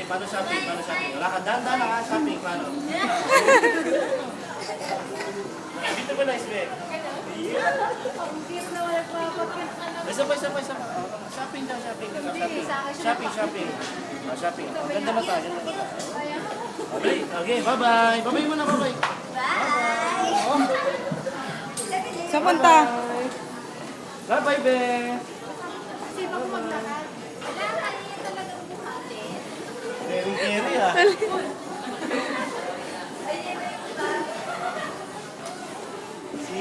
Paano shopping? Paano shopping? Wala ka. Dahan-dahan lang ha. Shopping. Paano? Dito ba na isbe? Isa pa. Shopping daw, shopping. Shopping. Shopping. Ganda mata, ganda mata. Okay, bye-bye. Bye-bye muna, bye-bye. Bye! Sa punta. Bye-bye, be. Kasi baka maglakad. Wala, kanina talaga buhatin. Very ah. Si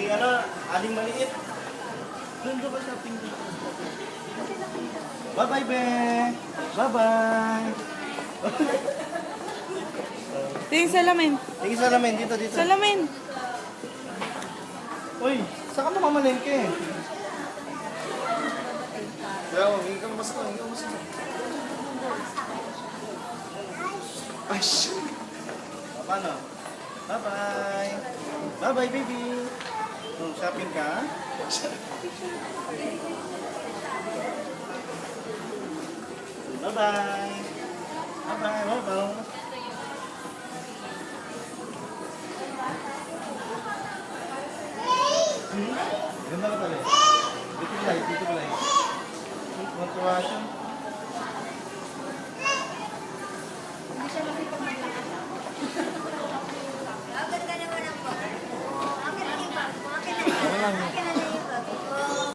aling maliit. Doon ba shopping dito? Bye-bye, be. Bye-bye. Tingin salamin. Tingin salamin, dito. Salamin. Uy, saan ka mamamalengke? Kaya hindi ka masaka, hindi ka masaka. Ay, shit! Paano? Bye-bye. Bye-bye, baby. Shopping ka? Bye-bye. Bye-bye. Bye-bye. Ganda ka pala eh. Dito pala eh. Matuwa siya. Hindi siya makipag maglakad. Ang ganda naman ang photo. Akin na yung bag mo. Akin na yung bag mo.